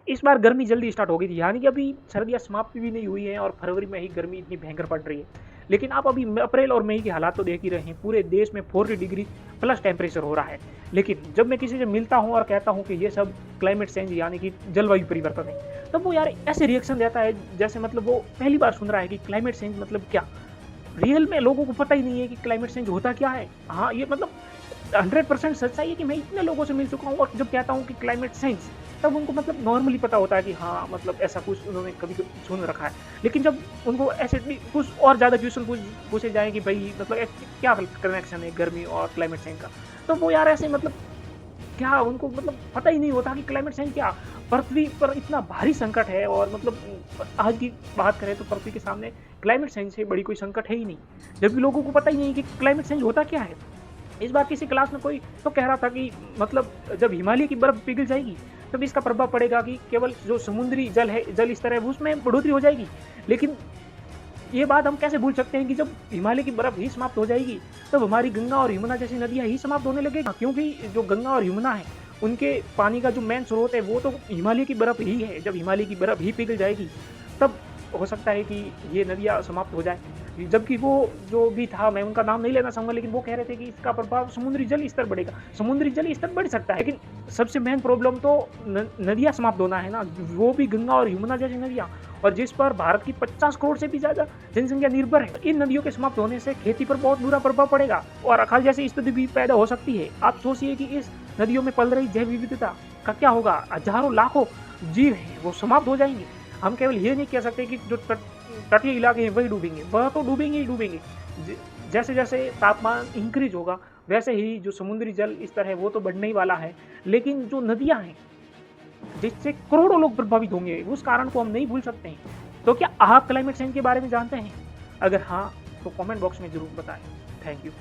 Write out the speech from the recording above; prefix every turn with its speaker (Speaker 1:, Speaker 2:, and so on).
Speaker 1: इस बार गर्मी जल्दी स्टार्ट हो गई थी, यानी कि अभी सर्दियाँ समाप्त भी नहीं हुई हैं और फरवरी में ही गर्मी इतनी भयंकर पड़ रही है। लेकिन आप अभी अप्रैल और मई के हालात तो देख ही रहे हैं, पूरे देश में 40 डिग्री प्लस टेम्परेचर हो रहा है। लेकिन जब मैं किसी से मिलता हूँ और कहता हूँ कि ये सब क्लाइमेट चेंज यानी कि जलवायु परिवर्तन है, तब वो यार ऐसे रिएक्शन देता है जैसे मतलब वो पहली बार सुन रहा है कि क्लाइमेट चेंज मतलब क्या। रियल में लोगों को पता ही नहीं है कि क्लाइमेट चेंज होता क्या है। हाँ, ये मतलब 100% सच्चाई है कि मैं इतने लोगों से मिल चुका हूँ और जब कहता हूँ कि क्लाइमेट चेंज, तब उनको मतलब नॉर्मली पता होता है कि हाँ, मतलब ऐसा कुछ उन्होंने कभी सुन रखा है। लेकिन जब उनको ऐसे कुछ और ज़्यादा क्वेश्चन पूछे जाए कि भाई मतलब क्या कनेक्शन है गर्मी और क्लाइमेट चेंज का, तो वो यार ऐसे मतलब क्या उनको मतलब पता ही नहीं होता कि क्लाइमेट चेंज क्या। पृथ्वी पर इतना भारी संकट है और मतलब आज की बात करें तो पृथ्वी के सामने क्लाइमेट चेंज से बड़ी कोई संकट है ही नहीं, जबकि लोगों को पता ही नहीं कि क्लाइमेट चेंज होता क्या है। इस बार किसी क्लास में कोई तो कह रहा था कि मतलब जब हिमालय की बर्फ पिघल जाएगी तब इसका प्रभाव पड़ेगा कि केवल जो समुद्री जल है, जल स्तर है, उसमें बढ़ोतरी हो जाएगी। लेकिन ये बात हम कैसे भूल सकते हैं कि जब हिमालय की बर्फ ही समाप्त हो जाएगी तब हमारी गंगा और यमुना जैसी नदियां ही समाप्त होने लगेगी, क्योंकि जो गंगा और यमुना है उनके पानी का जो मेन स्रोत है वो तो हिमालय की बर्फ ही है। जब हिमालय की बर्फ ही पिघल जाएगी तब हो सकता है कि ये नदियाँ समाप्त हो जाए। जबकि वो जो भी था, मैं उनका नाम नहीं लेना चाहूँगा, लेकिन वो कह रहे थे कि इसका प्रभाव समुद्री जल स्तर बढ़ेगा। समुद्री जल स्तर बढ़ सकता है, लेकिन सबसे मेन प्रॉब्लम तो नदियाँ समाप्त होना है ना, वो भी गंगा और यमुना जैसी नदियाँ, और जिस पर भारत की 50 करोड़ से भी ज़्यादा जनसंख्या निर्भर है। इन नदियों के समाप्त होने से खेती पर बहुत बुरा प्रभाव पड़ेगा और अकाल जैसी स्थिति भी पैदा हो सकती है। आप सोचिए कि इस नदियों में पल रही जैव विविधता का क्या होगा। हजारों लाखों जीव हैं वो समाप्त हो जाएंगे। हम केवल ये नहीं कह सकते कि जो तटीय इलाके हैं वही डूबेंगे, वह तो डूबेंगे ही डूबेंगे। जैसे जैसे तापमान इंक्रीज होगा वैसे ही जो समुद्री जल स्तर है वो तो बढ़ने ही वाला है, लेकिन जो नदियां हैं जिससे करोड़ों लोग प्रभावित होंगे उस कारण को हम नहीं भूल सकते हैं। तो क्या आप क्लाइमेट चेंज के बारे में जानते हैं? अगर हाँ तो कमेंट बॉक्स में जरूर बताएं। Thank you.